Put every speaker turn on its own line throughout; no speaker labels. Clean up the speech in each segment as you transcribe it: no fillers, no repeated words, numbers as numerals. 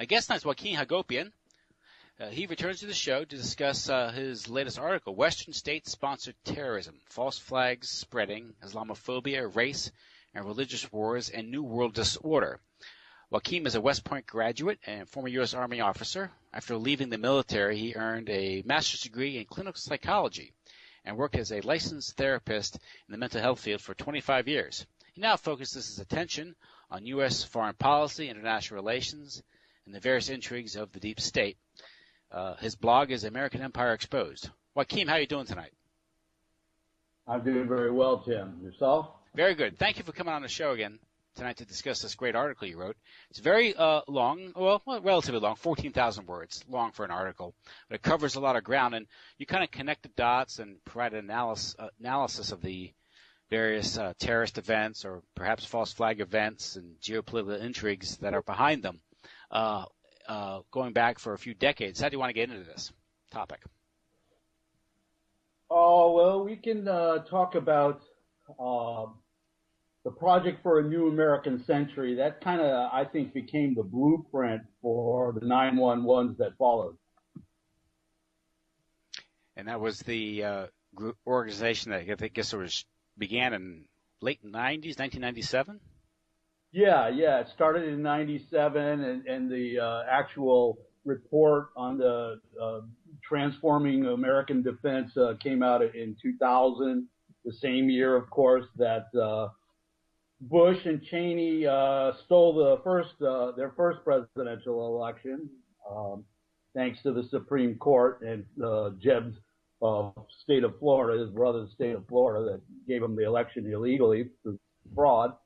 My guest tonight is Joaquin Hagopian. He returns to the show to discuss his latest article, Western State-Sponsored Terrorism, False Flags Spreading, Islamophobia, Race and Religious Wars, and New World Disorder. Joaquin is a West Point graduate and former U.S. Army officer. After leaving the military, he earned a master's degree in clinical psychology and worked as a licensed therapist in the mental health field for 25 years. He now focuses his attention on U.S. foreign policy, international relations, and the various intrigues of the deep state. His blog is American Empire Exposed. Joaquin, how are you doing tonight?
I'm doing very well, Tim. Yourself?
Very good. Thank you for coming on the show again tonight to discuss this great article you wrote. It's very long, well, relatively long, 14,000 words, long for an article, but it covers a lot of ground, and you kind of connect the dots and provide an analysis of the various terrorist events or perhaps false flag events and geopolitical intrigues that are behind them. Going back for a few decades. How do you want to get into this topic?
Oh, well, we can talk about the Project for a New American Century. That kind of, I think, became the blueprint for the 911s that followed.
And that was the organization that I guess began in late 90s, 1997?
Yeah. It started in 97, and the actual report on the transforming American defense came out in 2000, the same year, of course, that Bush and Cheney stole their first presidential election, thanks to the Supreme Court and Jeb's state of Florida, his brother's state of Florida, that gave him the election illegally through fraud.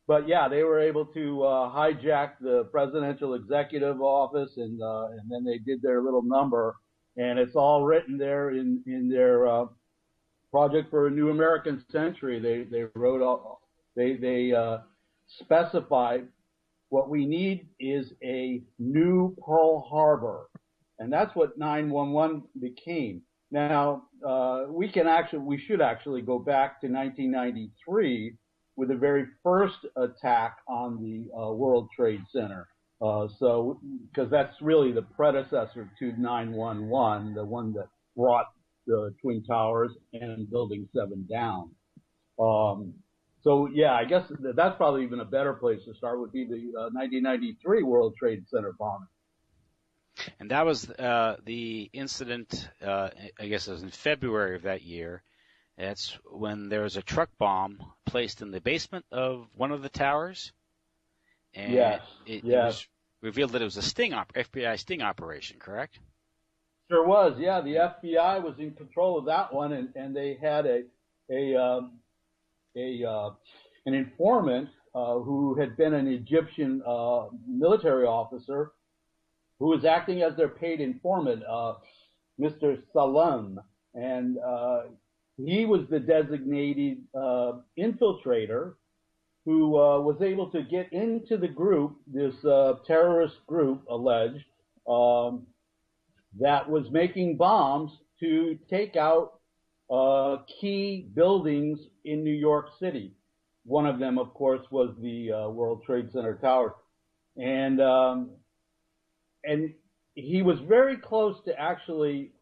But yeah, they were able to hijack the presidential executive office, and then they did their little number, and it's all written there in their Project for a New American Century. They wrote they specified what we need is a new Pearl Harbor, and that's what 911 became. Now we should actually go back to 1993. With the very first attack on the World Trade Center. Because that's really the predecessor to 9/11, the one that brought the Twin Towers and Building 7 down. So yeah, I guess that's probably even a better place to start, would be the 1993 World Trade Center bombing.
And that was the incident, I guess it was in February of that year. That's when there was a truck bomb placed in the basement of one of the towers. And it was revealed that it was a FBI sting operation, correct?
Sure was, yeah. The FBI was in control of that one, and they had an informant who had been an Egyptian military officer who was acting as their paid informant, Mr. Salem. And he was the designated infiltrator who was able to get into the group, this terrorist group, alleged, that was making bombs to take out key buildings in New York City. One of them, of course, was the World Trade Center Tower. And he was very close to actually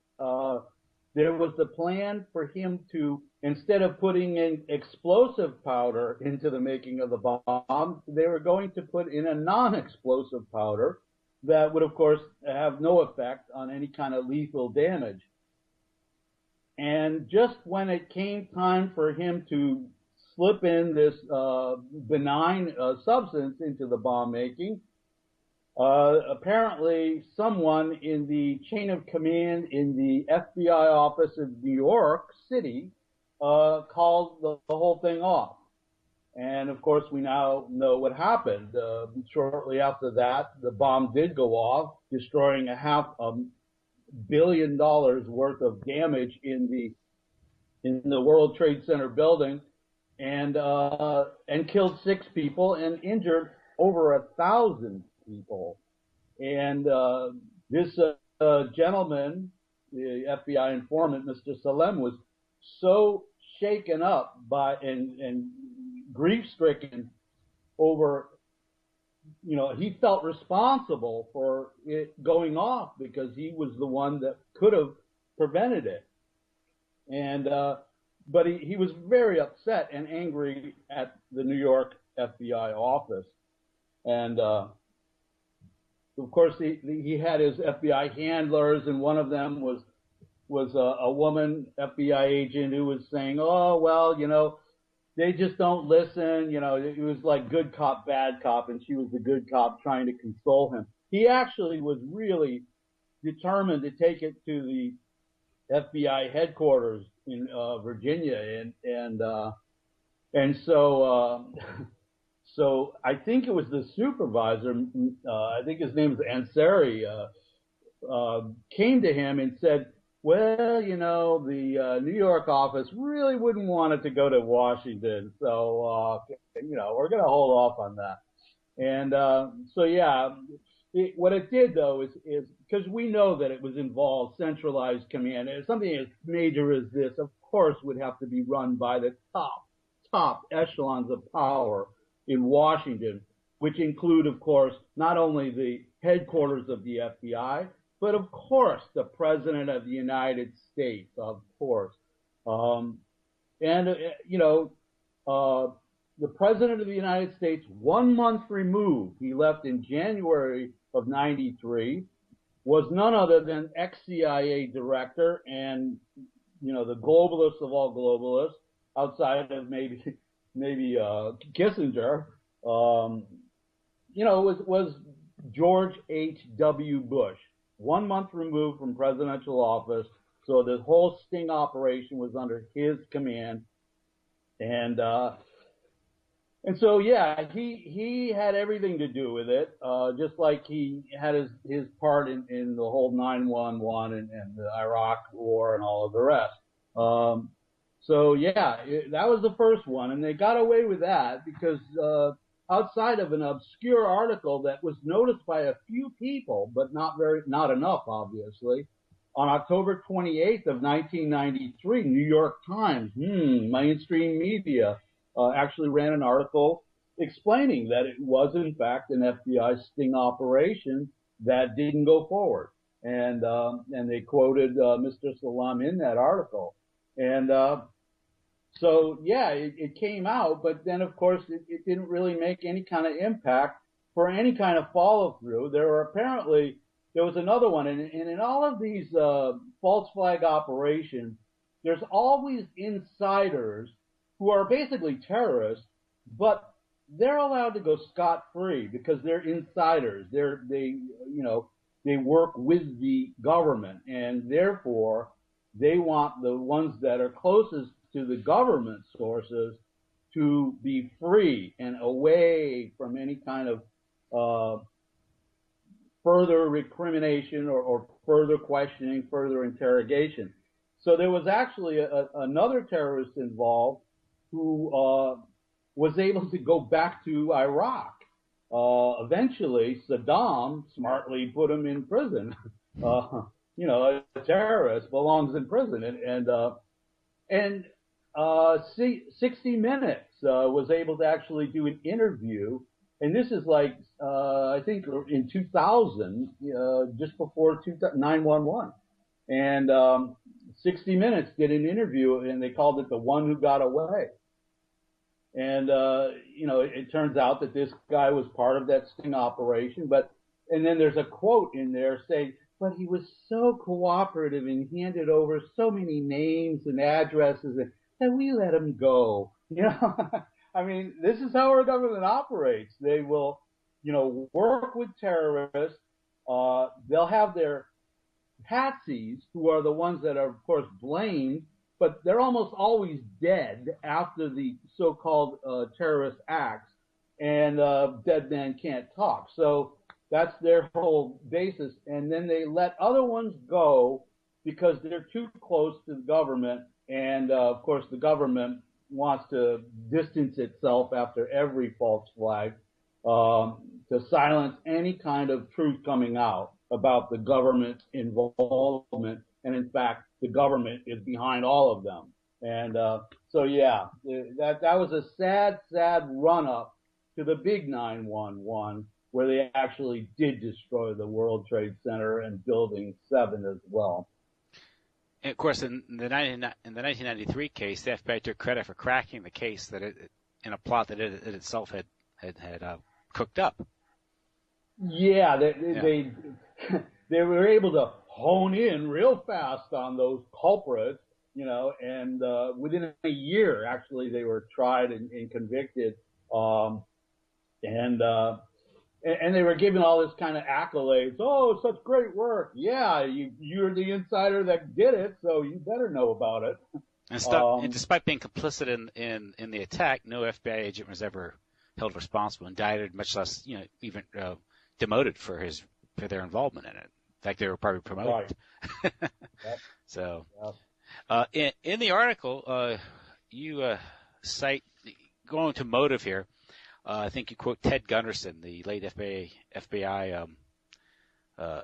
there was the plan for him to, instead of putting in explosive powder into the making of the bomb, they were going to put in a non-explosive powder that would, of course, have no effect on any kind of lethal damage. And just when it came time for him to slip in this benign substance into the bomb making, apparently someone in the chain of command in the FBI office of New York City called the whole thing off. And of course, we now know what happened. Shortly after that, the bomb did go off, destroying $500 million worth of damage in the World Trade Center building, and killed 6 people and injured over 1,000 people. And this gentleman, the FBI informant, Mr. Salem, was so shaken up by and grief-stricken over he felt responsible for it going off because he was the one that could have prevented it. And but he was very upset and angry at the New York FBI office, and of course he had his FBI handlers, and one of them was a woman FBI agent who was saying, oh well, they just don't listen. It was like good cop, bad cop, and she was the good cop trying to console him. He actually was really determined to take it to the FBI headquarters in Virginia, and so I think it was the supervisor. I think his name is Ansari. Came to him and said, well, the New York office really wouldn't want it to go to Washington, so we're going to hold off on that. And so yeah. What it did, though, is because we know that it was involved centralized command. And something as major as this, of course, would have to be run by the top echelons of power in Washington, which include, of course, not only the headquarters of the FBI, but of course the President of the United States, of course. The President of the United States, 1 month removed, he left in January of '93, was none other than ex-CIA director and, the globalist of all globalists, outside of maybe Kissinger, was George H.W. Bush, 1 month removed from presidential office. So the whole sting operation was under his command. And so, yeah, he had everything to do with it, just like he had his part in the whole 9/11 and the Iraq war and all of the rest. So, yeah, that was the first one, and they got away with that because outside of an obscure article that was noticed by a few people, but not enough, obviously, on October 28th of 1993, New York Times, mainstream media, actually ran an article explaining that it was in fact an FBI sting operation that didn't go forward, and they quoted Mr. Salam in that article, and so yeah, it came out, but then of course it didn't really make any kind of impact for any kind of follow through. There was another one, and in all of these false flag operations, there's always insiders who are basically terrorists, but they're allowed to go scot-free because they're insiders. They work with the government, and therefore they want the ones that are closest to the government sources to be free and away from any kind of further recrimination or further questioning, further interrogation. So there was actually another terrorist involved who was able to go back to Iraq. Eventually, Saddam smartly put him in prison. A terrorist belongs in prison, and 60 Minutes was able to actually do an interview, and this is like I think in 2000, just before 9/11, and 60 Minutes did an interview, and they called it "The One Who Got Away." And it turns out that this guy was part of that sting operation. And then there's a quote in there saying, "But he was so cooperative and handed over so many names and addresses that we let him go." I mean, this is how our government operates. They will, work with terrorists. They'll have their patsies, who are the ones that are, of course, blamed, but they're almost always dead after the so-called terrorist acts, and dead man can't talk. So that's their whole basis. And then they let other ones go because they're too close to the government, and of course the government wants to distance itself after every false flag to silence any kind of truth coming out about the government's involvement, and in fact, the government is behind all of them. And so, that was a sad run-up to the big 9/11, where they actually did destroy the World Trade Center and Building 7 as well.
And of course, in the 1993 case, the FBI took credit for cracking the case that in a plot that it itself had cooked up.
Yeah, they were able to hone in real fast on those culprits, and within a year, actually, they were tried and convicted, and they were given all this kind of accolades. Oh, such great work! Yeah, you're the insider that did it, so you better know about it.
And despite being complicit in the attack, no FBI agent was ever held responsible, indicted, much less even demoted for their involvement in it. In fact, they were probably promoted.
Right. Yep.
So,
yep.
In the article, you cite, going to motive here, I think you quote Ted Gunderson, the late FBI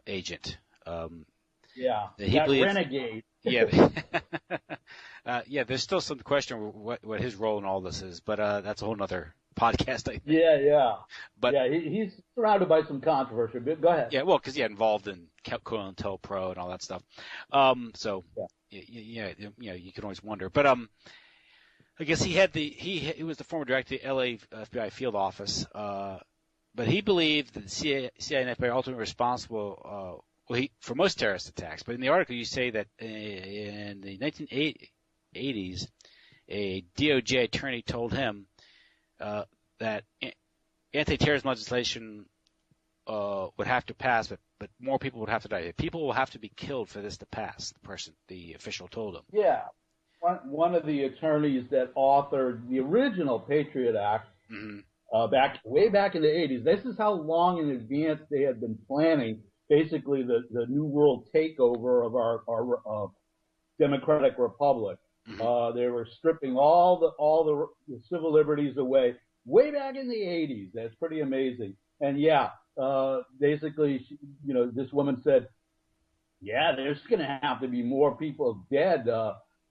agent.
Yeah,
he
that
believes,
renegade.
Yeah. There's still some question what his role in all this is, but that's a whole other podcast, I think.
Yeah.
But
he's surrounded by some controversy. But go ahead.
Yeah, well, because involved in COINTELPRO and all that stuff. You can always wonder. But I guess he was the former director of the LA FBI field office. But he believed that the CIA and FBI are ultimately responsible for most terrorist attacks. But in the article, you say that in the 1980s, a DOJ attorney told him that anti-terrorism legislation would have to pass, but more people would have to die. People will have to be killed for this to pass. The official told him.
Yeah, one of the attorneys that authored the original Patriot Act way back in the 80s. This is how long in advance they had been planning. Basically, the New World takeover of our democratic republic. They were stripping all the civil liberties away way back in the 80s. That's pretty amazing. And basically, this woman said, there's going to have to be more people dead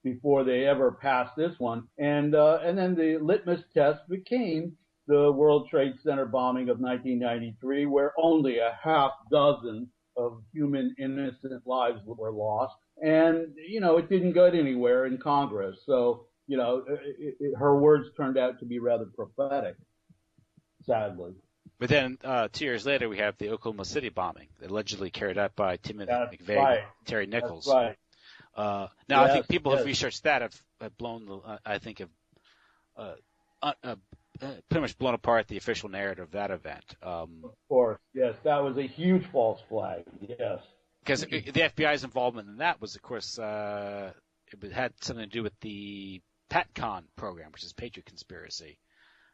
before they ever pass this one. And then the litmus test became the World Trade Center bombing of 1993, where only a half dozen of human innocent lives were lost. And, it didn't go anywhere in Congress. So, her words turned out to be rather prophetic, sadly.
But then 2 years later, we have the Oklahoma City bombing, allegedly carried out by Timothy McVeigh,
right.
and Terry Nichols.
That's right.
I think people who've researched that have blown pretty much blown apart the official narrative of that event.
Of course, yes, that was a huge false flag. Yes,
because the FBI's involvement in that was, of course, it had something to do with the PATCON program, which is Patriot Conspiracy.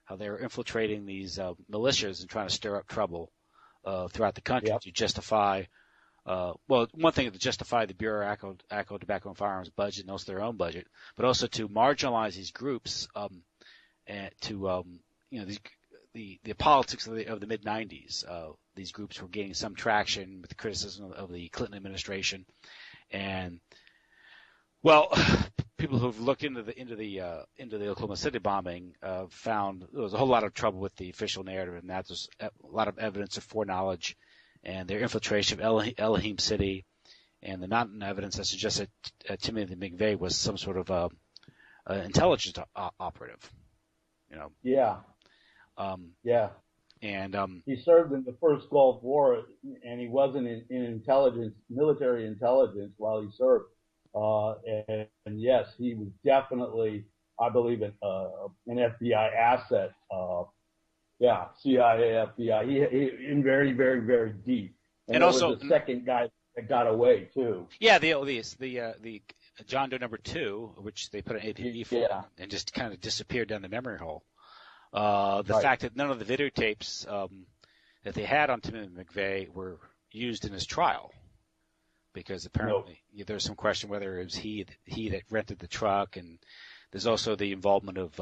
How they were infiltrating these militias and trying to stir up trouble throughout the country to justify. One thing to justify the Bureau of ACO Tobacco and Firearms budget and also their own budget, but also to marginalize these groups and to the politics of the mid '90s. These groups were gaining some traction with the criticism of the Clinton administration, and people who've looked into the Oklahoma City bombing found there was a whole lot of trouble with the official narrative, and that there's a lot of evidence of foreknowledge and their infiltration of Elohim City, and the mountain evidence that suggests that Timothy McVeigh was some sort of intelligence operative.
Yeah.
And
he served in the first Gulf War, and he wasn't in intelligence, military intelligence, while he served. And yes, he was definitely, I believe, an FBI asset. CIA, FBI. He in very, very, very deep. And also was the second guy that got away too.
Yeah, the John Doe number 2, which they put an APB for, and just kind of disappeared down the memory hole. The fact that none of the videotapes that they had on Timothy McVeigh were used in his trial, because apparently there's some question whether it was he that rented the truck, and there's also the involvement of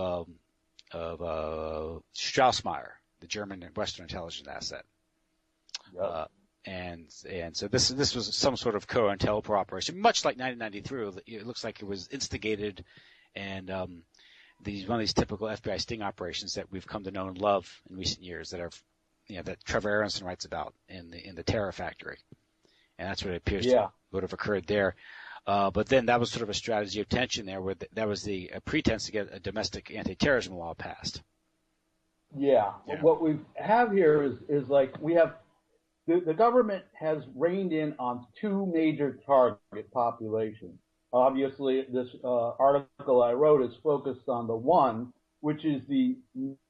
Straussmeyer, the German and Western intelligence asset.
Yep.
And so this was some sort of COINTELPRO operation, much like 1993. It looks like it was instigated, and one of these typical FBI sting operations that we've come to know and love in recent years that are that Trevor Aronson writes about in the Terror Factory, and that's what it appears to would have occurred there. But then that was sort of a strategy of tension there, where that was the pretense to get a domestic anti-terrorism law passed.
Yeah. What we have here is like we have the government has reined in on two major target populations. Obviously, this article I wrote is focused on the one, which is the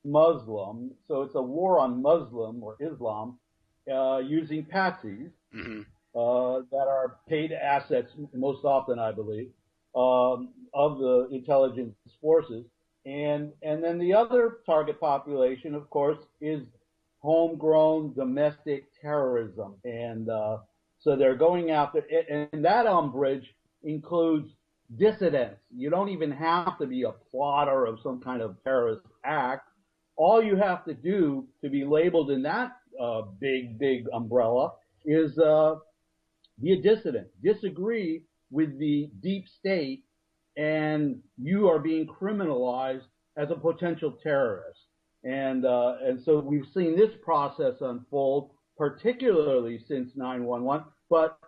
Muslim. So it's a war on Muslim or Islam using patsies that are paid assets most often, I believe, of the intelligence forces. And then the other target population, of course, is homegrown domestic terrorism. And so they're going after, and that umbrage includes dissidents. You don't even have to be a plotter of some kind of terrorist act. All you have to do to be labeled in that big umbrella is be a dissident, disagree with the deep state, and you are being criminalized as a potential terrorist. And so we've seen this process unfold, particularly since 9/11. But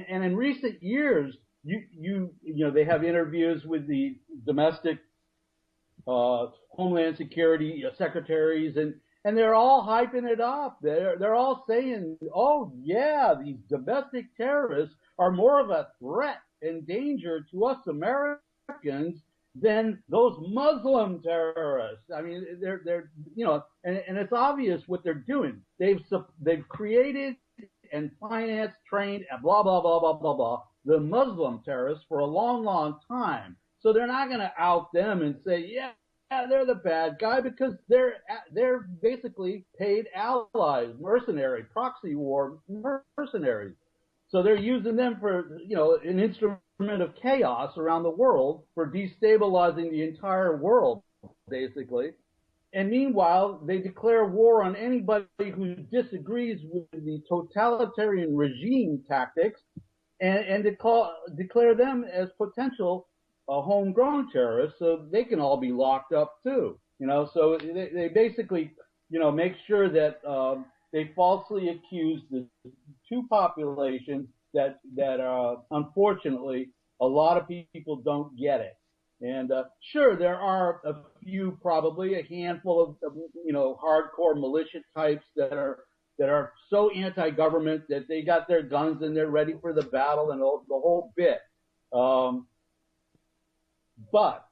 and in recent years, you know they have interviews with the domestic Homeland Security secretaries, and they're all hyping it up. They're all saying, "Oh yeah, these domestic terrorists are more of a threat and danger to us Americans than those Muslim terrorists." I mean, they're you know, and it's obvious what they're doing. They've created and financed, trained, and blah blah blah blah blah blah the Muslim terrorists for a long time. So they're not going to out them and say, yeah, they're the bad guy, because they're basically paid allies, mercenary, proxy war mercenaries. So they're using them for, you know, an instrument of chaos around the world for destabilizing the entire world, basically. And meanwhile, they declare war on anybody who disagrees with the totalitarian regime tactics and declare them as potential homegrown terrorists, so they can all be locked up too. You know, so they basically, you know, make sure that they falsely accuse the two populations that unfortunately a lot of people don't get it. And sure, there are a few, probably a handful of you know, hardcore militia types that are so anti-government that they got their guns and they're ready for the battle and the whole bit. But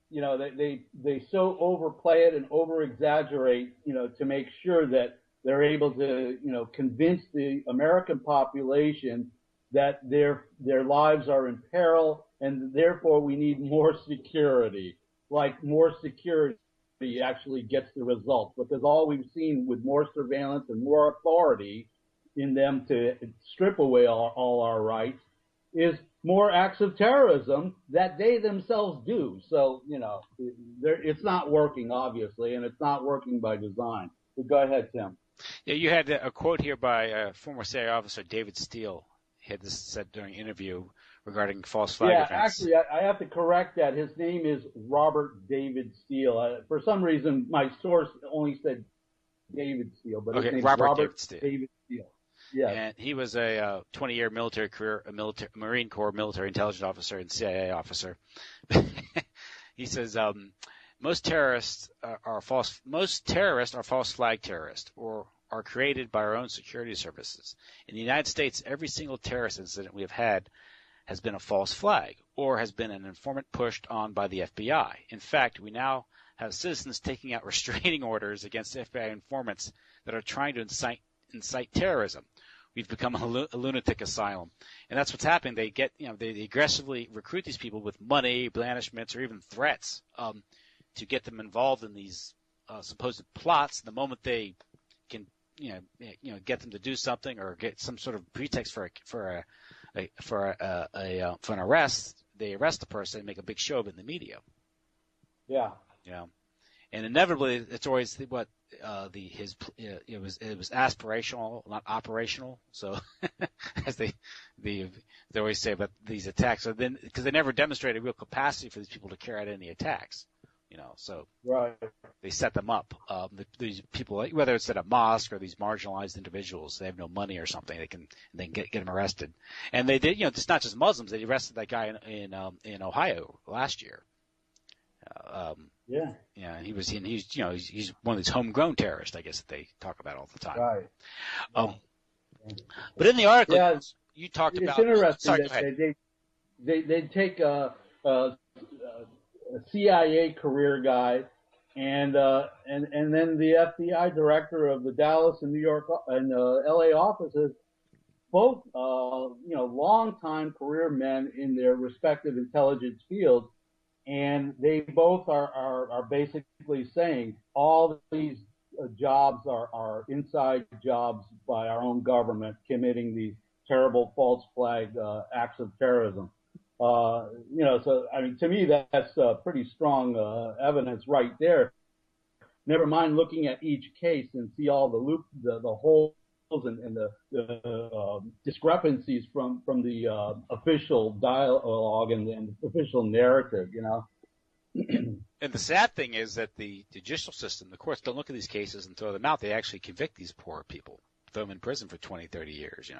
you know, they so overplay it and over-exaggerate, you know, to make sure that they're able to, you know, convince the American population that their lives are in peril and therefore we need more security. Like more security actually gets the results, because all we've seen with more surveillance and more authority in them to strip away all our rights is more acts of terrorism that they themselves do. So, you know, it's not working, obviously, and it's not working by design. But go ahead, Tim.
Yeah, you had a quote here by former CIA officer David Steele. He had this said during an interview regarding false flag events.
Yeah, actually, I have to correct that. His name is Robert David Steele. For some reason, my source only said David Steele, but his name is Robert David Steele. Yeah.
And he was a 20-year military career, Marine Corps military intelligence officer and CIA officer. He says most terrorists are false flag terrorists, or are created by our own security services. In the United States, every single terrorist incident we have had has been a false flag, or has been an informant pushed on by the FBI. In fact, we now have citizens taking out restraining orders against FBI informants that are trying to incite terrorism. We've become a lunatic asylum, and that's what's happening. They get, you know, they aggressively recruit these people with money, blandishments, or even threats to get them involved in these supposed plots. The moment they can, you know, get them to do something or get some sort of pretext for an arrest, they arrest the person and make a big show of it in the media.
Yeah.
Yeah. And inevitably, it's always it was aspirational, not operational. So, as they always say about these attacks, so then because they never demonstrated real capacity for these people to carry out any attacks, So
Right.
they set them up. These people, whether it's at a mosque or these marginalized individuals, they have no money or something, they can get them arrested. And they did, it's not just Muslims. They arrested that guy in Ohio last year.
Yeah.
Yeah, he's one of these homegrown terrorists, I guess, that they talk about all the time.
Right.
But in the article,
Yeah,
you talked
it's
about.
interesting
Sorry,
that they take a CIA career guy and then the FBI director of the Dallas and New York and LA offices, both longtime career men in their respective intelligence fields, and they both are basically saying all these jobs are inside jobs by our own government committing these terrible false flag acts of terrorism. So I mean, to me, that's pretty strong evidence right there. Never mind looking at each case and see all the holes and the discrepancies from the official dialogue and the official narrative.
And the sad thing is that the judicial system, the courts, don't look at these cases and throw them out. They actually convict these poor people, throw them in prison for 20, 30 years.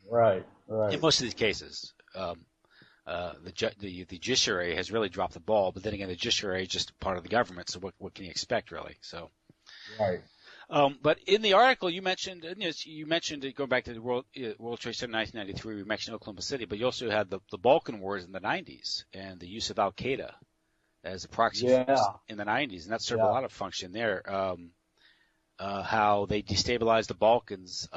Right.
In most of these cases. The judiciary has really dropped the ball, but then again, the judiciary is just part of the government, so what can you expect, really? So,
right.
But in the article, you mentioned going back to the World Trade Center in 1993, you mentioned Oklahoma City, but you also had the Balkan Wars in the 90s and the use of Al Qaeda as a proxy force in the 90s, and that served a lot of function there. How they destabilized the Balkans,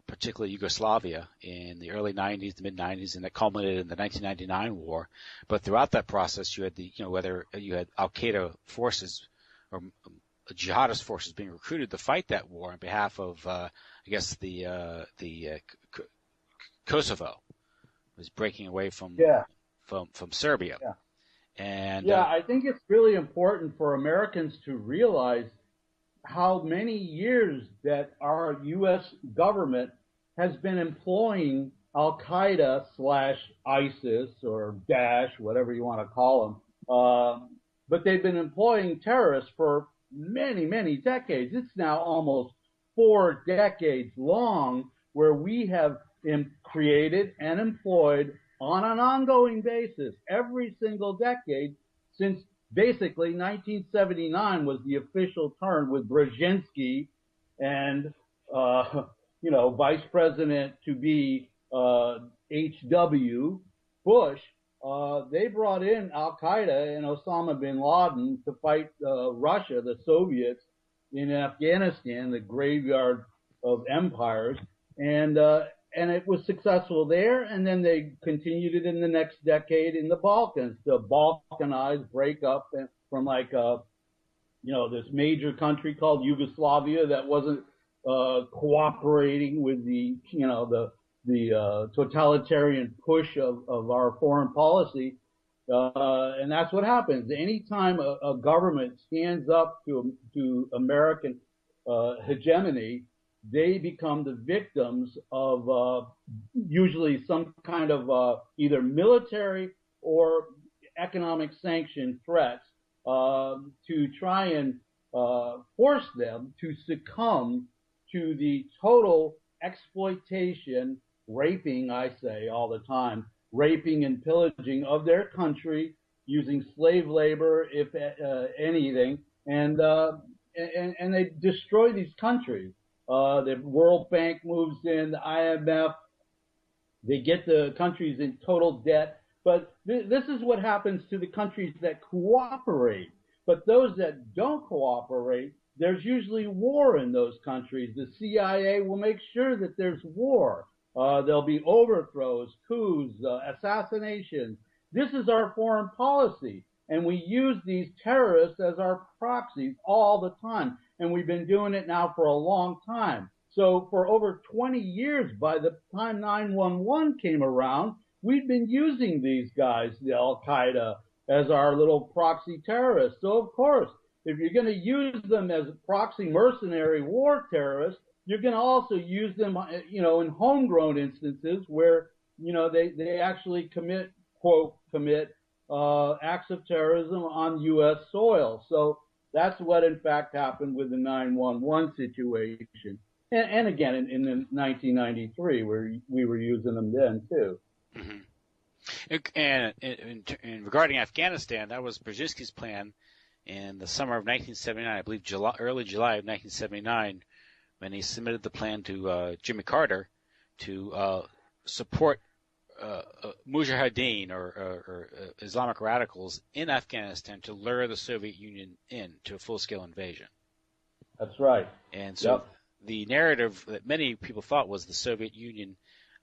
particularly Yugoslavia, in the early 90s, the mid 90s, and that culminated in the 1999 war. But throughout that process, you had whether you had Al Qaeda forces or jihadist forces being recruited to fight that war on behalf of, Kosovo was breaking away from Serbia.
Yeah.
And
I think it's really important for Americans to realize how many years that our U.S. government has been employing Al Qaeda / ISIS or Daesh, whatever you want to call them. But they've been employing terrorists for many, many decades. It's now almost 4 decades long where we have created and employed on an ongoing basis every single decade since basically 1979 was the official term with Brzezinski and, Vice President to be H.W. Bush. They brought in Al Qaeda and Osama bin Laden to fight Russia, the Soviets, in Afghanistan, the graveyard of empires, and it was successful there. And then they continued it in the next decade in the Balkans to balkanize, break up from this major country called Yugoslavia that wasn't cooperating with the totalitarian push of our foreign policy. And that's what happens. Anytime a government stands up to American hegemony, they become the victims of usually some kind of either military or economic sanction threats to try and force them to succumb to the total exploitation, raping, I say all the time, raping and pillaging of their country using slave labor, if anything, and they destroy these countries. The World Bank moves in, the IMF, they get the countries in total debt. But this is what happens to the countries that cooperate. But those that don't cooperate, there's usually war in those countries. The CIA will make sure that there's war. There'll be overthrows, coups, assassinations. This is our foreign policy. And we use these terrorists as our proxies all the time. And we've been doing it now for a long time. So for over 20 years, by the time 9/11 came around, we've been using these guys, the Al-Qaeda, as our little proxy terrorists. So of course, if you're going to use them as proxy mercenary war terrorists, you're going to also use them, in homegrown instances where, they actually commit acts of terrorism on U.S. soil. So that's what, in fact, happened with the 9/11 situation. And again, in 1993, where we were using them then, too.
Mm-hmm. And regarding Afghanistan, that was Brzezinski's plan in the summer of 1979, I believe early July of 1979, when he submitted the plan to Jimmy Carter to support Mujahideen or Islamic radicals in Afghanistan to lure the Soviet Union into a full-scale invasion.
That's right.
And so the narrative that many people thought was the Soviet Union,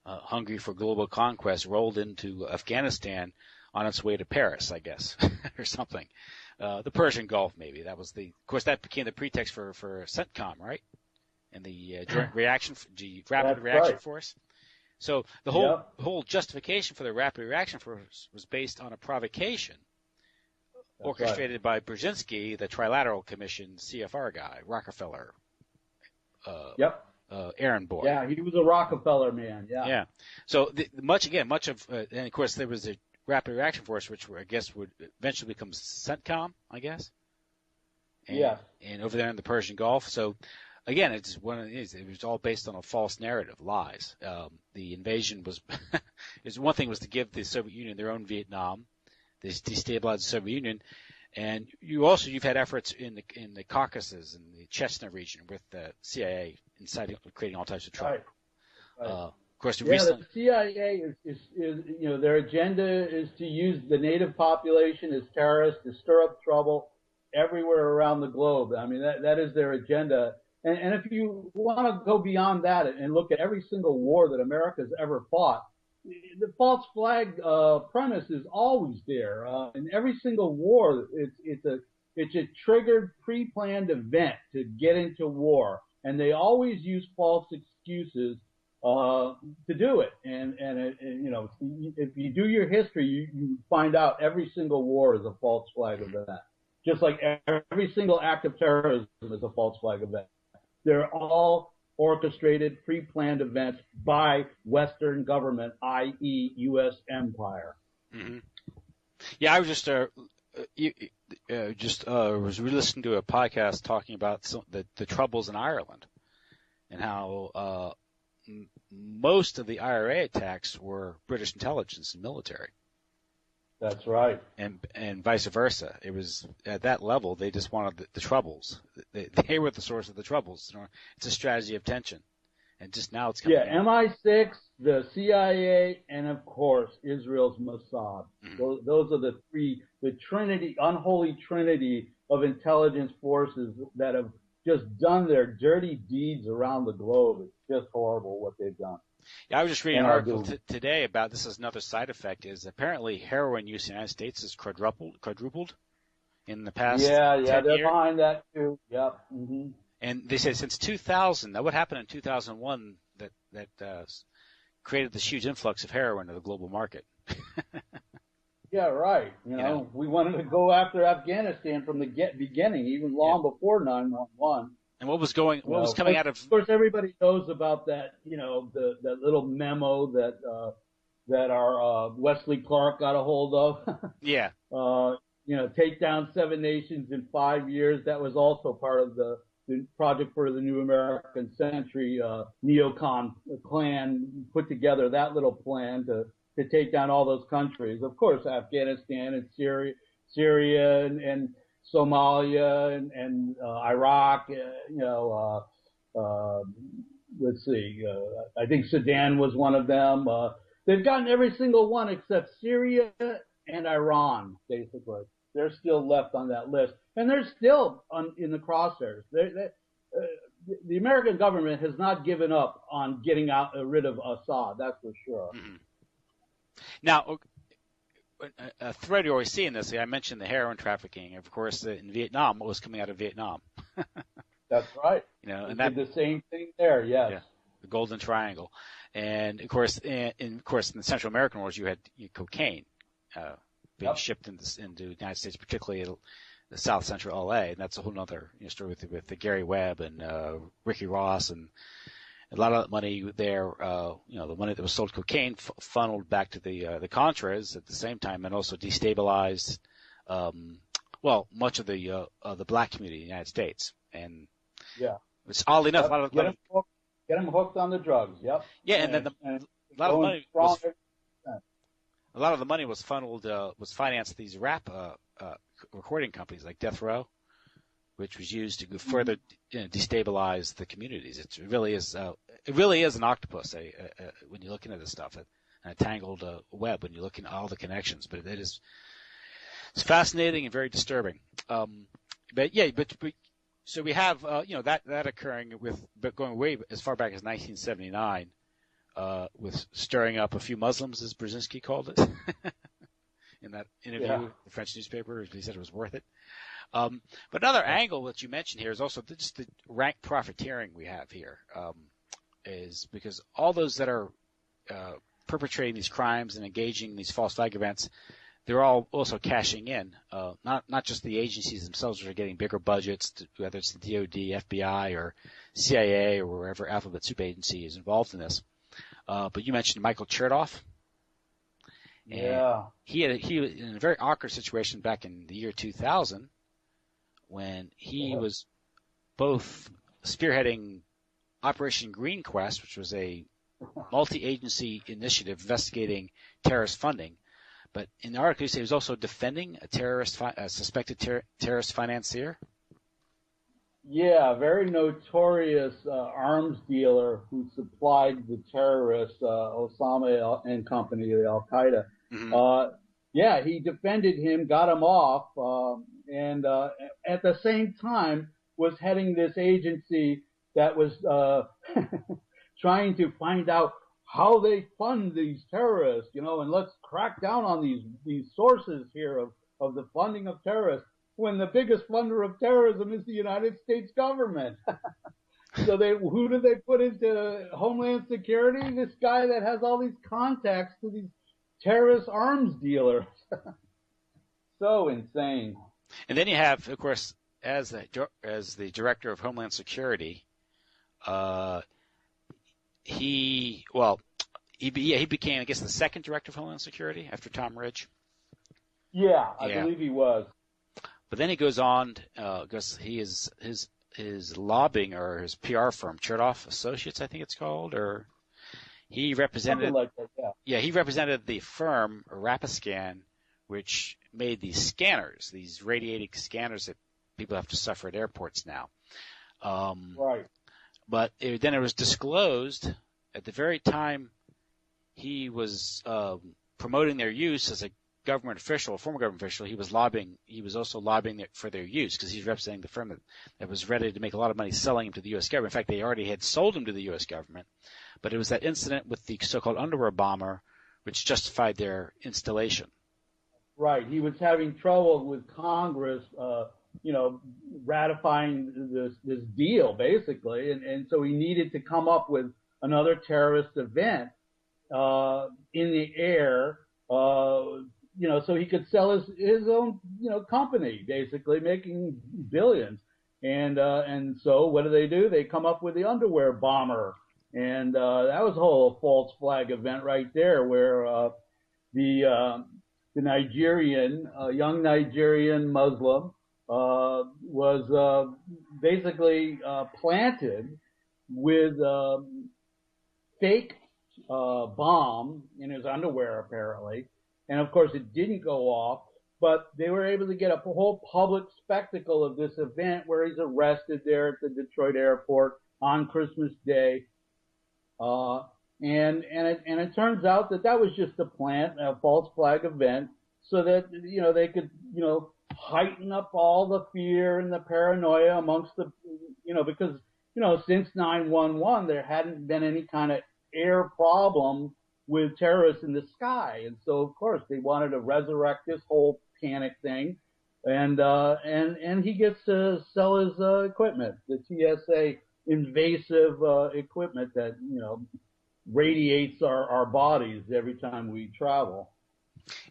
hungry for global conquest, rolled into Afghanistan on its way to Paris, I guess, or something. The Persian Gulf, maybe. Of course, that became the pretext for CENTCOM, right? And the Joint Rapid Reaction Force. So the whole justification for the Rapid Reaction Force was based on a provocation orchestrated by Brzezinski, the Trilateral Commission CFR guy, Rockefeller. Errand boy.
Yeah, he was a Rockefeller man. Yeah.
Yeah. So much of, and of course there was a Rapid Reaction Force, which I guess would eventually become CENTCOM, I guess. And over there in the Persian Gulf. So again, it's one of these. It was all based on a false narrative, lies. The invasion was, one thing was to give the Soviet Union their own Vietnam, this destabilized the Soviet Union, and you've had efforts in the Caucasus and the Chechnya region with the CIA inciting, creating all types of trouble.
Right.
Of course,
the CIA is their agenda is to use the native population as terrorists to stir up trouble everywhere around the globe. I mean, that is their agenda. And if you want to go beyond that and look at every single war that America's ever fought, the false flag premise is always there. In every single war, it's a triggered, pre-planned event to get into war, and they always use false excuses to do it. And if you do your history, you find out every single war is a false flag event, just like every single act of terrorism is a false flag event. They're all orchestrated, pre-planned events by Western government, i.e., U.S. empire.
Mm-hmm. Yeah, I was just was listening to a podcast talking about the troubles in Ireland and how most of the IRA attacks were British intelligence and military.
That's right.
And vice versa. It was at that level, they just wanted the troubles. They were the source of the troubles. It's a strategy of tension. And just now it's coming out.
MI6, the CIA, and of course, Israel's Mossad. Mm-hmm. Those are the unholy trinity of intelligence forces that have just done their dirty deeds around the globe. It's just horrible what they've done.
Yeah, I was just reading an article today about this. Is another side effect is apparently heroin use in the United States has quadrupled in the past 10
they're
years.
behind that too. Yep. Mm-hmm.
And they say since 2000, now what happened in 2001 that created this huge influx of heroin to the global market?
Yeah, right. We wanted to go after Afghanistan from the beginning, even long before 9/11.
And what was coming out of?
Of course, everybody knows about that. That little memo that our Wesley Clark got a hold of.
Yeah.
Take down 7 nations in 5 years. That was also part of the Project for the New American Century. Neocon clan put together that little plan to take down all those countries. Of course, Afghanistan and Syria and Somalia and Iraq, let's see, I think Sudan was one of them. They've gotten every single one except Syria and Iran, basically. They're still left on that list. And they're still in the crosshairs. The American government has not given up on getting rid of Assad, that's for sure.
Mm-hmm. Now, a thread you always see in this, I mentioned the heroin trafficking. Of course, in Vietnam, what was coming out of Vietnam?
That's right.
And that
did the same thing there. Yes. Yeah,
the Golden Triangle, and of course, in the Central American wars, you had cocaine being shipped into the United States, particularly the South Central LA, and that's a whole other story with the Gary Webb and Ricky Ross and A lot of that money there, the money that was sold cocaine funneled back to the Contras at the same time, and also destabilized, much of the black community in the United States. And it's oddly enough,
get them hooked on the drugs. Yep.
Yeah, and then a lot of the money was funneled, was financed these rap recording companies like Death Row, which was used to further destabilize the communities. It really is an octopus when you're looking at this stuff, and a tangled web when you're looking at all the connections. But it's fascinating and very disturbing. So we have that occurring but going way as far back as 1979, with stirring up a few Muslims, as Brzezinski called it, in that interview with the French newspaper. He said it was worth it. But another angle that you mentioned here is also just the rank profiteering we have here, is because all those that are perpetrating these crimes and engaging in these false flag events, they're all also cashing in. Not just the agencies themselves are getting bigger budgets, whether it's the DoD, FBI, or CIA, or wherever Alphabet Soup Agency is involved in this. But you mentioned Michael Chertoff. And he was in a very awkward situation back in the year 2000 when he was both spearheading Operation Green Quest, which was a multi-agency initiative investigating terrorist funding. But in the article, you say he was also defending a suspected terrorist financier.
Yeah, very notorious arms dealer who supplied the terrorists, Osama and company, the Al-Qaeda. Mm-hmm. He defended him, got him off, and at the same time was heading this agency that was trying to find out how they fund these terrorists, and let's crack down on these sources here of the funding of terrorists, when the biggest funder of terrorism is the United States government. So who do they put into Homeland Security? This guy that has all these contacts to these terrorist arms dealers. So insane.
And then you have, of course, as the director of Homeland Security, he became, I guess, the second director of Homeland Security after Tom Ridge.
Yeah, I believe he was.
But then he goes on, because he is his lobbying or his PR firm, Chertoff Associates, I think it's called, or he represented.
Something like that, yeah.
He represented the firm Rapiscan, which made these scanners, these radiating scanners that people have to suffer at airports now.
Right.
But then it was disclosed at the very time he was promoting their use as a government official, a former government official. He was also lobbying for their use because he's representing the firm that was ready to make a lot of money selling him to the U.S. government. In fact, they already had sold him to the U.S. government. But it was that incident with the so-called underwear bomber which justified their installation.
Right. He was having trouble with Congress, ratifying this deal, basically. And so he needed to come up with another terrorist event in the air, so he could sell his own, company, basically, making billions. And so what do? They come up with the underwear bomber. And that was a whole false flag event right there, where the Nigerian, young Nigerian Muslim, was basically planted with fake bomb in his underwear, apparently. And of course, it didn't go off, but they were able to get a whole public spectacle of this event where he's arrested there at the Detroit airport on Christmas Day. And it turns out that was just a false flag event, so that, they could, heighten up all the fear and the paranoia amongst the, because, since 9/11, there hadn't been any kind of air problem with terrorists in the sky. And so, of course, they wanted to resurrect this whole panic thing. And he gets to sell his equipment, the TSA invasive equipment that, radiates our bodies every time we travel.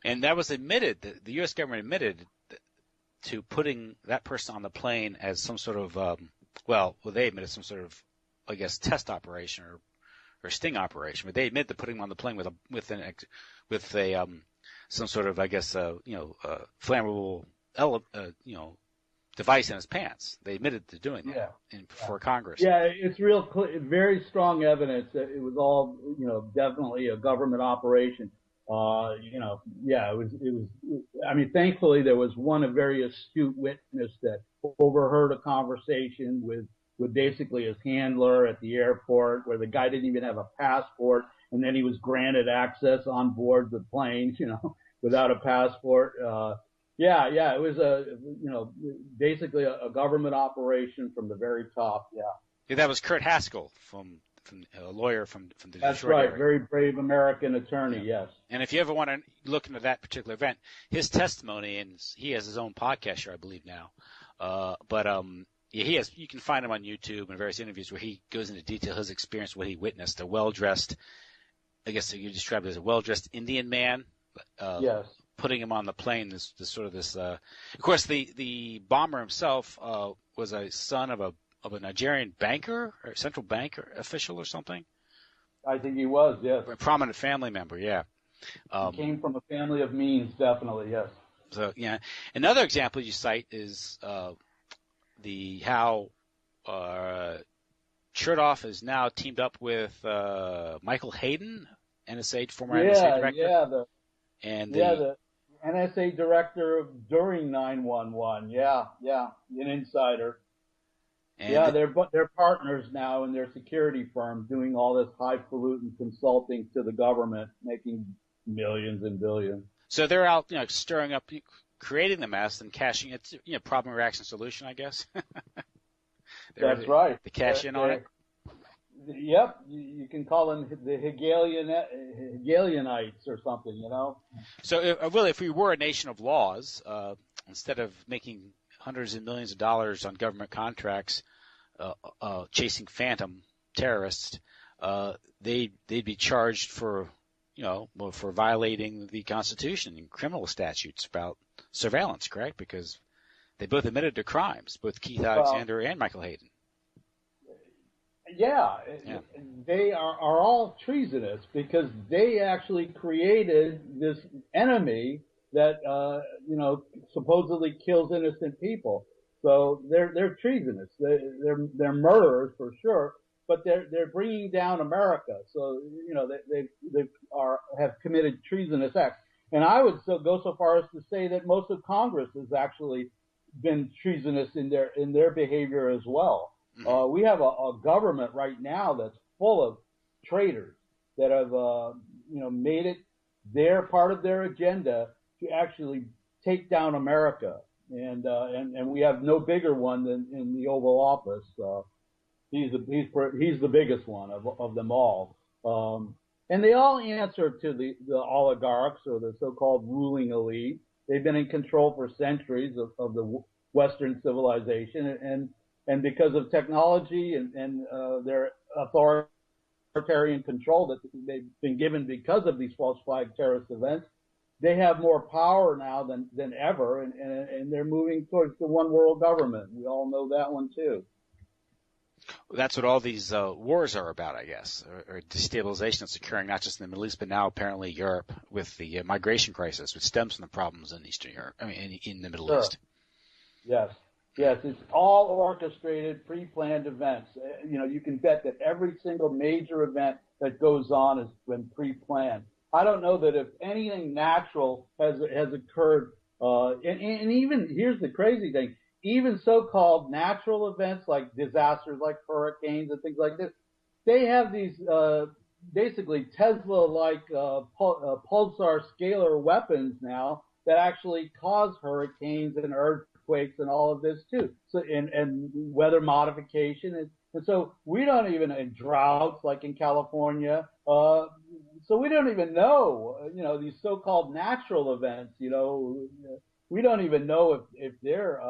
And that was admitted, the U.S. government admitted to putting that person on the plane as some sort of, they admitted some sort of I guess, test operation or sting operation, but they admit to putting him on the plane with some sort of, I guess, flammable device in his pants. They admitted to doing that before Congress.
Yeah, it's very strong evidence that it was all, definitely a government operation. It was. I mean, thankfully there was a very astute witness that overheard a conversation with basically his handler at the airport, where the guy didn't even have a passport, and then he was granted access on board the plane, without a passport. It was basically a government operation from the very top.
Yeah, that was Kurt Haskell from a lawyer from the
That's
Detroit
right,
area.
Very brave American attorney. Yes.
And if you ever want to look into that particular event, his testimony, and he has his own podcast show, I believe now. He has. You can find him on YouTube and various interviews where he goes into detail his experience, what he witnessed. A well-dressed, I guess you described it as a well-dressed Indian man.
Yes.
Putting him on the plane. Of course, the bomber himself was a son of a Nigerian banker or central bank official or something.
I think he was. Yes.
A prominent family member. Yeah.
He came from a family of means, definitely. Yes.
So yeah, another example you cite is how Chertoff is now teamed up with Michael Hayden, former NSA director. The
NSA director during 9/11. An insider.
And
they're partners now in their security firm, doing all this highfalutin consulting to the government, making millions and billions.
So they're out, stirring up, creating the mess and cashing it. Problem, reaction, solution, I guess.
That's right.
The cash in on it.
Yep, you can call them the Hegelianites or something,
So really, if we were a nation of laws, instead of making hundreds of millions of dollars on government contracts, chasing phantom terrorists, they'd be charged for violating the Constitution and criminal statutes about surveillance, correct? Because they both admitted to crimes, both Keith Alexander and Michael Hayden.
Yeah. They are all treasonous because they actually created this enemy that supposedly kills innocent people. So they're treasonous. They're murderers for sure, but they're bringing down America. So they have committed treasonous acts. And I would go so far as to say that most of Congress has actually been treasonous in their behavior as well. We have a government right now that's full of traitors that have made it their part of their agenda to actually take down America, and we have no bigger one than in the Oval Office. He's the biggest one of them all, and they all answer to the oligarchs or the so-called ruling elite. They've been in control for centuries of the Western civilization, and because of technology and their authoritarian control that they've been given because of these false flag terrorist events, they have more power now than ever, and they're moving towards the one world government. We all know that one too.
That's what all these wars are about, I guess, or destabilization that's occurring not just in the Middle East, but now apparently Europe with the migration crisis, which stems from the problems in Eastern Europe. In the Middle East.
Yes, it's all orchestrated, pre-planned events. You can bet that every single major event that goes on has been pre-planned. I don't know that if anything natural has occurred, and even here's the crazy thing, even so-called natural events like disasters like hurricanes and things like this, they have these basically Tesla-like pulsar scalar weapons now that actually cause hurricanes and earthquakes and all of this too. So and weather modification and so we don't even, in droughts like in California, so we don't even know, these so-called natural events, we don't even know if they're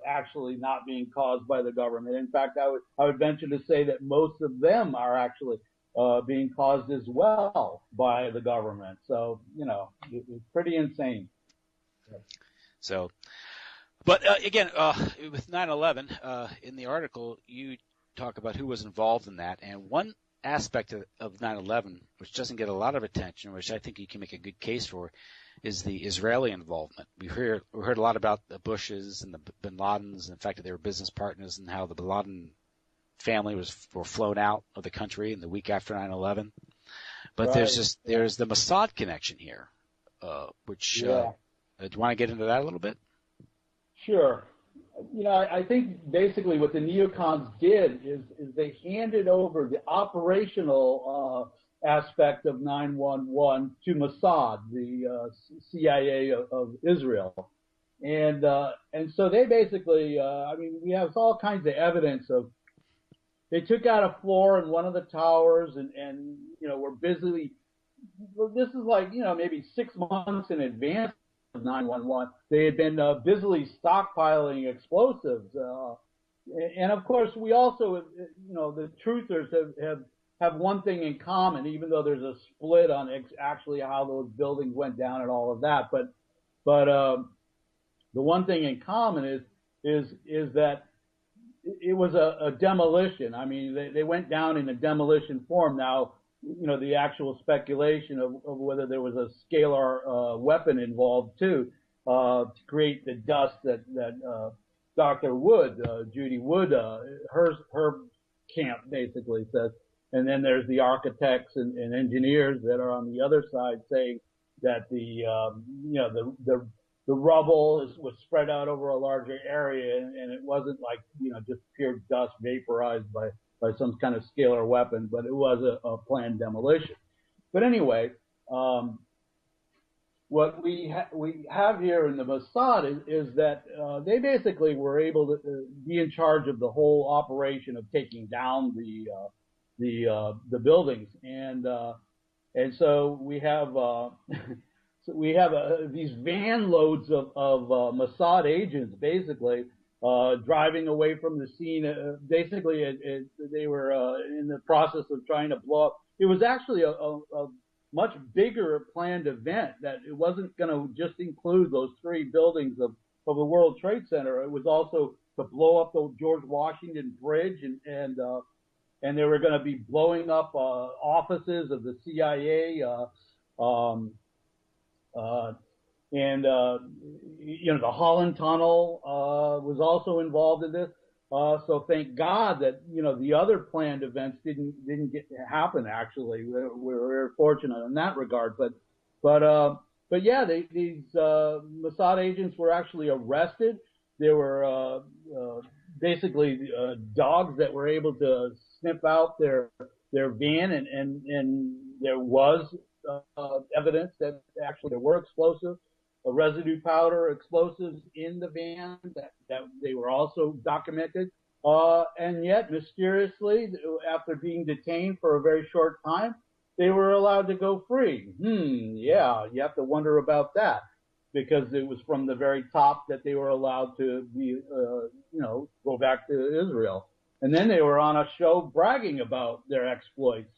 actually not being caused by the government. In fact, I would venture to say that most of them are actually being caused as well by the government. So, it's pretty insane.
So, but again, with 9/11, in the article, you talk about who was involved in that. And one aspect of 9/11, which doesn't get a lot of attention, which I think you can make a good case for, is the Israeli involvement. We heard a lot about the Bushes and the Bin Ladens, and the fact that they were business partners, and how the Bin Laden family were flown out of the country in the week after 9/11. But
Right.
there's the Mossad connection here, which do you want to get into that a little bit?
Sure. I think basically what the neocons did is they handed over the operational aspect of 911 to Mossad, the CIA of Israel. And so they basically, we have all kinds of evidence of, they took out a floor in one of the towers and were busily, this is like, maybe 6 months in advance of 911. They had been busily stockpiling explosives. And of course, we also, the truthers have one thing in common, even though there's a split on actually how those buildings went down and all of that. But the one thing in common is that it was a demolition. I mean, they went down in a demolition form. Now, the actual speculation of whether there was a scalar weapon involved too, to create the dust that Dr. Wood, Judy Wood, her camp basically says. And then there's the architects and engineers that are on the other side saying that the rubble was spread out over a larger area, and it wasn't like, just pure dust vaporized by some kind of scalar weapon, but it was a planned demolition. But anyway, what we have here in the Mossad is that they basically were able to be in charge of the whole operation of taking down the buildings, and so we have these van loads of Mossad agents basically driving away from the scene. Basically, they were in the process of trying to blow up. It was actually a much bigger planned event, that it wasn't going to just include those 3 buildings of the World Trade Center. It was also to blow up the George Washington Bridge, and they were going to be blowing up offices of the CIA, the Holland Tunnel was also involved in this. So thank God that the other planned events didn't get to happen. Actually, we're fortunate in that regard. But yeah, these Mossad agents were actually arrested. There were basically dogs that were able to sniff out their van, and there was evidence that actually there were explosives, residue powder explosives in the van that they were also documented. And yet, mysteriously, after being detained for a very short time, they were allowed to go free. Yeah, you have to wonder about that, because it was from the very top that they were allowed to be, go back to Israel. And then they were on a show bragging about their exploits.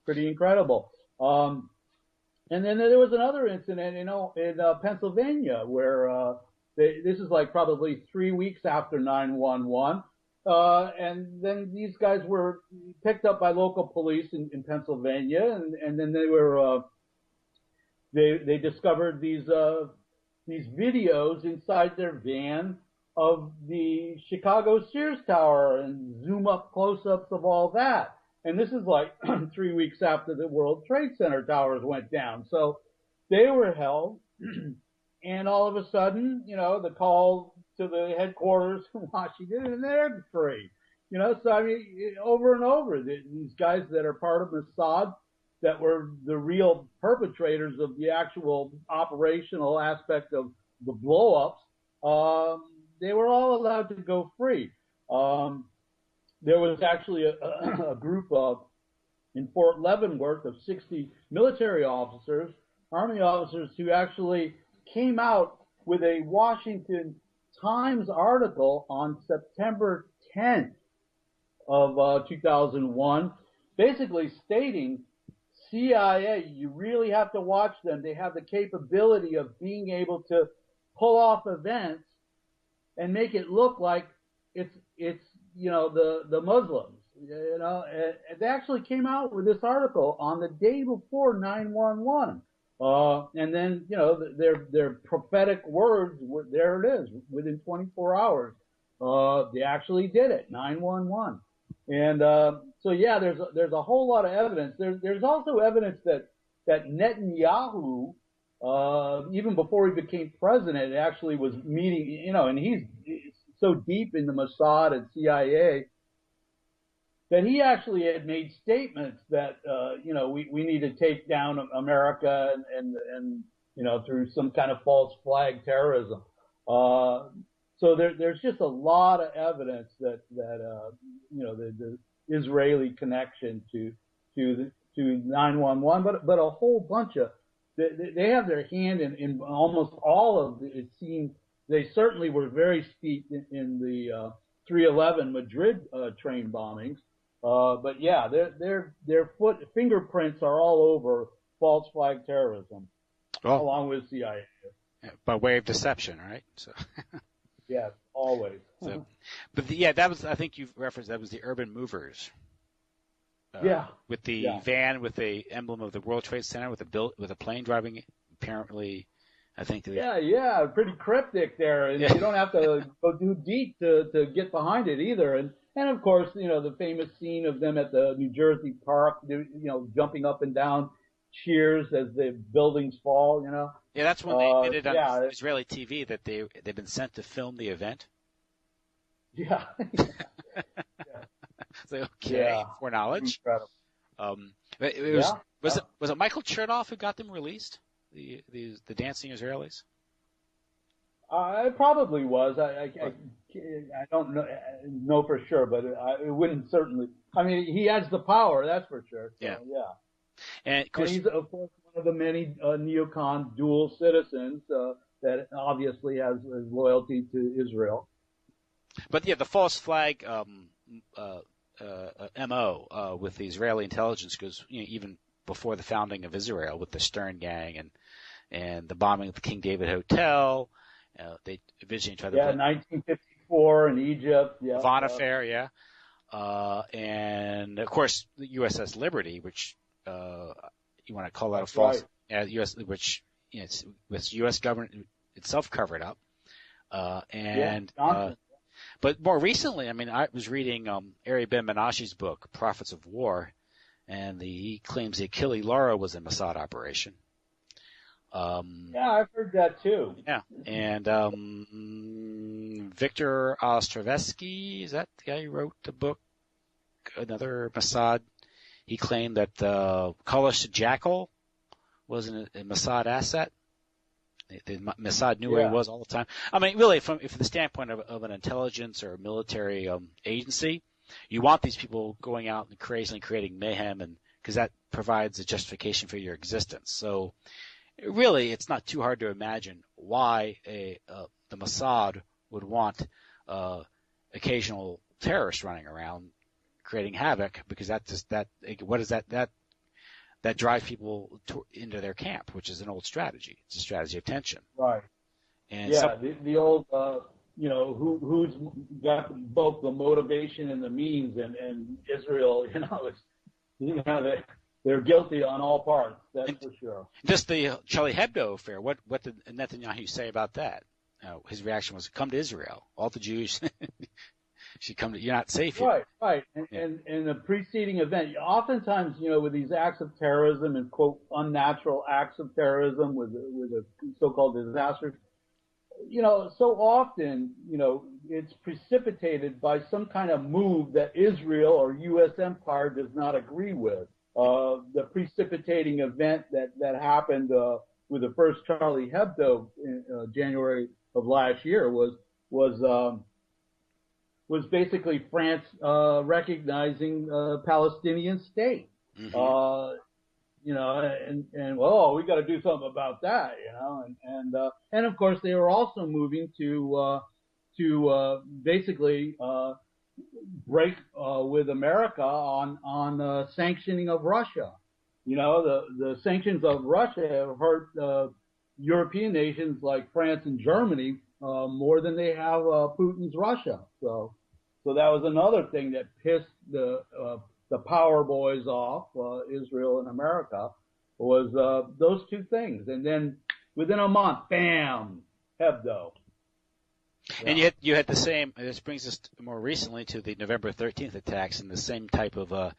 Pretty incredible. And then there was another incident, in Pennsylvania, where this is like probably 3 weeks after 9/11, and then these guys were picked up by local police in Pennsylvania, and then they discovered these videos inside their van of the Chicago Sears Tower, and zoom up close-ups of all that. And this is like 3 weeks after the World Trade Center towers went down. So they were held, and all of a sudden, the call to the headquarters in Washington, and they're free. So I mean, over and over, these guys that are part of Mossad, that were the real perpetrators of the actual operational aspect of the blow-ups, they were all allowed to go free. There was actually a group in Fort Leavenworth of 60 military officers, Army officers, who actually came out with a Washington Times article on September 10th of 2001, basically stating, CIA, you really have to watch them. They have the capability of being able to pull off events and make it look like it's the Muslims. And they actually came out with this article on the day before 9/11. And then, their prophetic words, there it is, within 24 hours. They actually did it, 9/11. And, so yeah, there's a whole lot of evidence. There's also evidence that Netanyahu, even before he became president, actually was meeting, and he's so deep in the Mossad and CIA that he actually had made statements that, we need to take down America and through some kind of false flag terrorism. So there's just a lot of evidence that the Israeli connection to 9/11, but a whole bunch of, they have their hand in almost all of it seems. They certainly were very steeped in the 3/11 Madrid train bombings. But yeah, their fingerprints are all over false flag terrorism, along with CIA.
By way of deception, right? So.
Yes, always.
So, but that was, I think you've referenced, that was the Urban Movers. With the van with the emblem of the World Trade Center with a plane driving, apparently, I think.
Pretty cryptic there, and you don't have to go too deep to get behind it either. And of course, the famous scene of them at the New Jersey park, jumping up and down, cheers as the buildings fall.
Yeah, that's when they did it on Israeli TV that they've been sent to film the event.
Yeah.
So, foreknowledge.
Incredible.
Was it Michael Chernoff who got them released? The dancing Israelis?
It probably was. I don't know for sure, but it wouldn't certainly. I mean, he has the power, that's for sure. So, yeah.
And of course,
he's of course one of the many neocon dual citizens that obviously has loyalty to Israel.
But the false flag MO with the Israeli intelligence goes even before the founding of Israel with the Stern Gang and the bombing of the King David Hotel. They originally tried to
1954 in Egypt. Yeah,
Van Affair, and of course the USS Liberty, which you want to call that a false US, which with U.S. government itself covered up, but more recently, I mean, I was reading Ari Ben Menashe's book, Prophets of War, and he claims the Achille Laura was a Mossad operation.
I've heard that too.
Yeah, and Victor Ostrovsky, is that the guy who wrote the book? Another Mossad. He claimed that Kalash Jackal was a Mossad asset. The Mossad knew where he was all the time. I mean, really, from the standpoint of an intelligence or military agency, you want these people going out and crazily creating mayhem, and because that provides a justification for your existence. So, really, it's not too hard to imagine why the Mossad would want occasional terrorists running around creating havoc, because that drives people into their camp, which is an old strategy. It's a strategy of tension.
Right.
And
the old, who's got both the motivation and the means, and Israel, they're guilty on all parts. That's for sure.
Just the Charlie Hebdo affair. What did Netanyahu say about that? His reaction was, "Come to Israel. All the Jews should come to. You're not safe here."
Right. And the preceding event, oftentimes, with these acts of terrorism and quote unnatural acts of terrorism with a so-called disasters, so often, it's precipitated by some kind of move that Israel or U.S. empire does not agree with. The precipitating event that happened with the first Charlie Hebdo in January of last year was basically France recognizing a Palestinian state.
Mm-hmm.
We got to do something about that, and of course they were also moving to basically break with America on sanctioning of Russia. The sanctions of Russia have hurt European nations like France and Germany more than they have Putin's Russia. So So that was another thing that pissed the power boys off, Israel and America, was those two things. And then within a month, bam, Hebdo.
Yeah. And you had the same. This brings us more recently to the November 13th attacks, and the same type of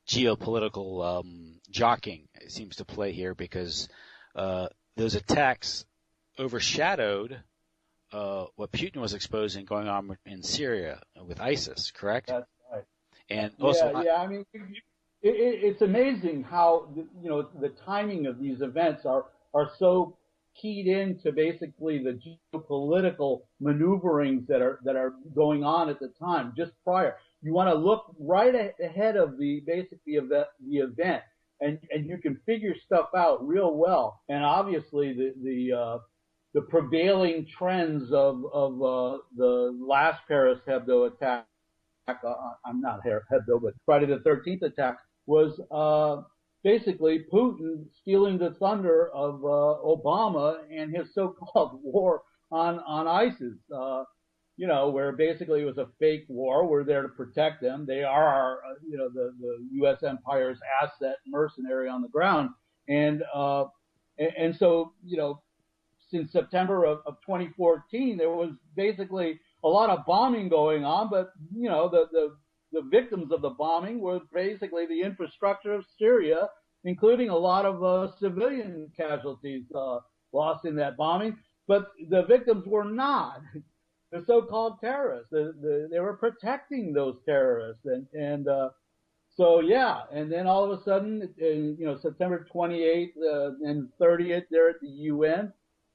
geopolitical jockeying seems to play here, because those attacks overshadowed what Putin was exposing going on in Syria with ISIS. Correct?
That's right.
And also,
I mean, it's amazing how the timing of these events are so keyed into basically the geopolitical maneuverings that are going on at the time, just prior. You want to look right ahead of the event, and you can figure stuff out real well. And obviously the prevailing trends of the last Paris Hebdo attack, I'm not Hebdo, but Friday the 13th attack, was basically Putin stealing the thunder of Obama and his so-called war on ISIS. Where basically it was a fake war. We're there to protect them. They are our, the U.S. empire's asset, mercenary on the ground. And so, since September of 2014, there was basically a lot of bombing going on, but, the victims of the bombing were basically the infrastructure of Syria, including a lot of civilian casualties lost in that bombing. But the victims were not the so-called terrorists. They were protecting those terrorists. And then all of a sudden, September 28th and 30th, they're at the UN.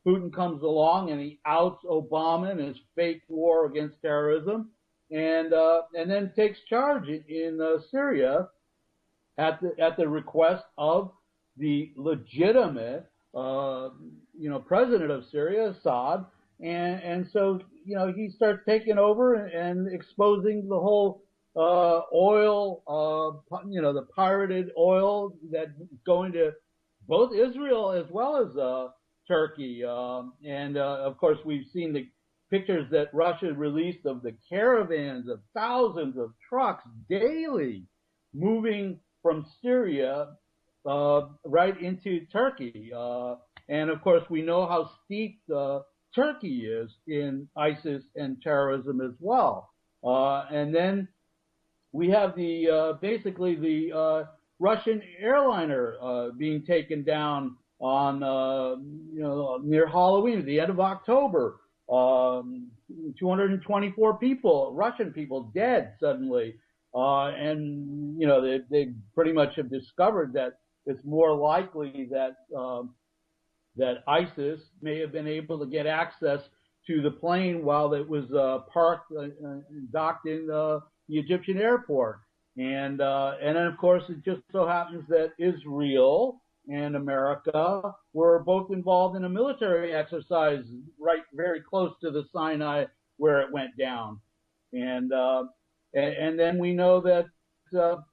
Putin comes along and he outs Obama and his fake war against terrorism, and then takes charge in Syria at the request of the legitimate president of Syria, Assad, and so he starts taking over and exposing the whole oil, the pirated oil that's going to both Israel as well as Turkey, and of course we've seen the pictures that Russia released of the caravans of thousands of trucks daily moving from Syria right into Turkey, and of course we know how steep Turkey is in ISIS and terrorism as well, and then we have basically the Russian airliner being taken down on near Halloween, at the end of October. 224 people, Russian people, dead suddenly, and they pretty much have discovered that it's more likely that ISIS may have been able to get access to the plane while it was parked docked in the Egyptian airport, and then of course it just so happens that Israel and America were both involved in a military exercise right very close to the Sinai where it went down. And then we know that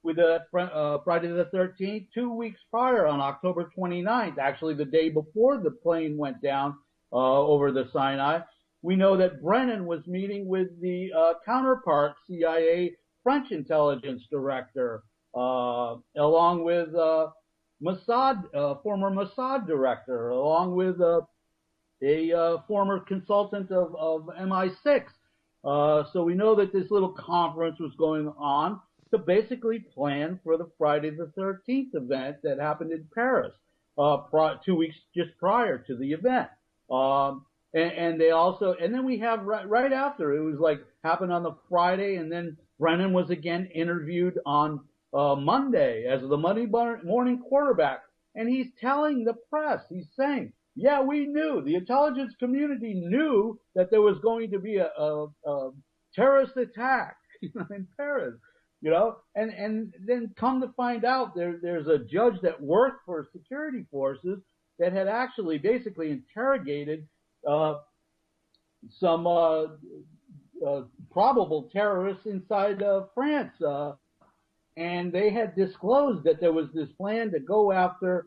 with Friday the 13th, 2 weeks prior, on October 29th, actually the day before the plane went down over the Sinai, we know that Brennan was meeting with the counterpart CIA French intelligence director, along with Mossad, former Mossad director, along with a former consultant of MI6. So we know that this little conference was going on to basically plan for the Friday the 13th event that happened in Paris 2 weeks just prior to the event. And they also, and then we have right after, it was like happened on the Friday, and then Brennan was again interviewed on Monday as the Monday morning quarterback, and he's telling the press, he's saying, yeah, we knew, the intelligence community knew that there was going to be a terrorist attack in Paris, and then come to find out there's a judge that worked for security forces that had actually basically interrogated some probable terrorists inside France, and they had disclosed that there was this plan to go after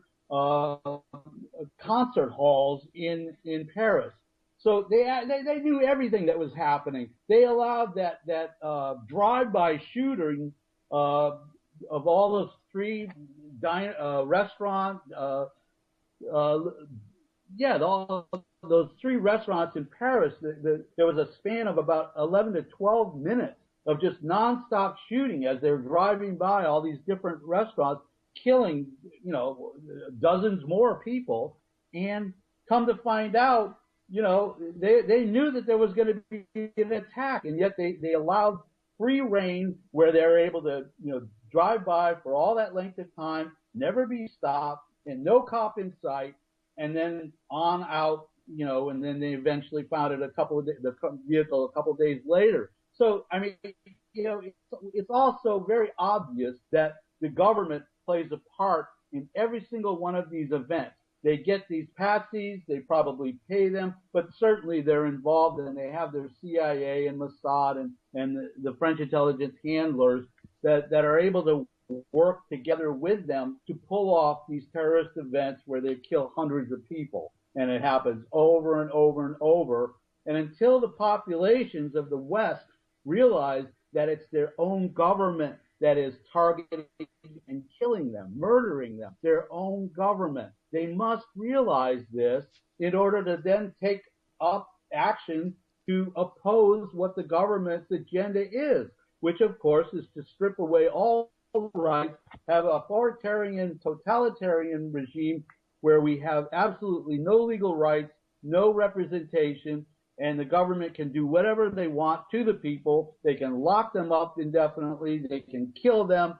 concert halls in Paris. So they knew everything that was happening. They allowed that drive-by shooting of all those three restaurants. All those three restaurants in Paris. There was a span of about 11 to 12 minutes of just nonstop shooting as they're driving by all these different restaurants, killing, dozens more people. And come to find out, they knew that there was going to be an attack, and yet they allowed free reign where they're able to, drive by for all that length of time, never be stopped, and no cop in sight, and then on out, and then they eventually found it the vehicle a couple of days later. So, I mean, it's also very obvious that the government plays a part in every single one of these events. They get these patsies, they probably pay them, but certainly they're involved, and they have their CIA and Mossad and the French intelligence handlers that are able to work together with them to pull off these terrorist events where they kill hundreds of people. And it happens over and over and over. And until the populations of the West realize that it's their own government that is targeting and killing them, murdering them, their own government. They must realize this in order to then take up action to oppose what the government's agenda is, which of course is to strip away all rights, have an authoritarian, totalitarian regime where we have absolutely no legal rights, no representation, and the government can do whatever they want to the people. They can lock them up indefinitely. They can kill them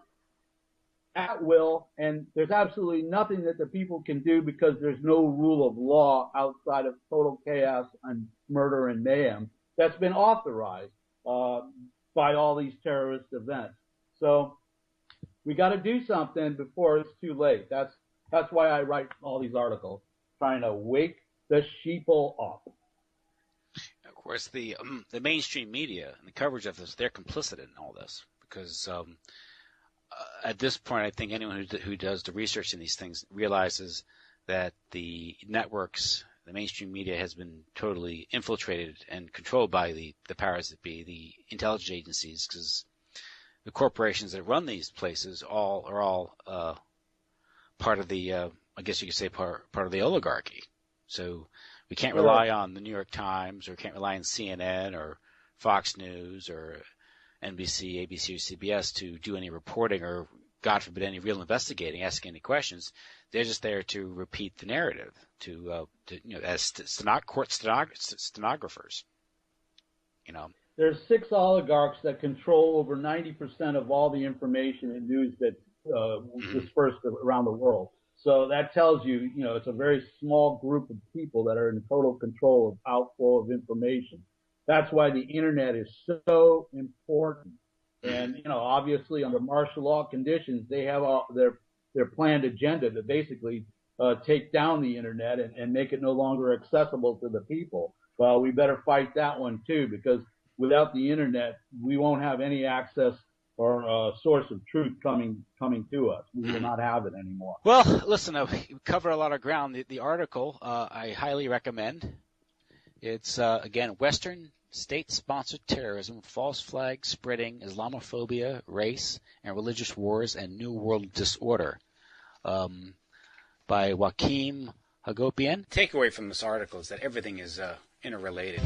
at will. And there's absolutely nothing that the people can do because there's no rule of law outside of total chaos and murder and mayhem that's been authorized by all these terrorist events. So we got to do something before it's too late. That's why I write all these articles, trying to wake the sheeple up.
Of course, the mainstream media and the coverage of this, they're complicit in all this because at this point, I think anyone who does the research in these things realizes that the networks, the mainstream media has been totally infiltrated and controlled by the powers that be, the intelligence agencies, because the corporations that run these places are all part of the, I guess you could say part of the oligarchy. So we can't rely on the New York Times, or can't rely on CNN or Fox News or NBC, ABC, or CBS to do any reporting or, God forbid, any real investigating, asking any questions. They're just there to repeat the narrative, as court stenographers.
There's 6 oligarchs that control over 90% of all the information and news that's dispersed around the world. So that tells you, it's a very small group of people that are in total control of outflow of information. That's why the internet is so important. And, obviously under martial law conditions, they have their planned agenda to basically take down the internet and make it no longer accessible to the people. Well, we better fight that one too, because without the internet, we won't have any access or source of truth coming to us. We will not have it anymore.
Well, listen, we covered a lot of ground. The article I highly recommend. It's, again, Western State-Sponsored Terrorism, False Flag Spreading, Islamophobia, Race, and Religious Wars, and New World Disorder by Joachim Hagopian. Takeaway from this article is that everything is interrelated.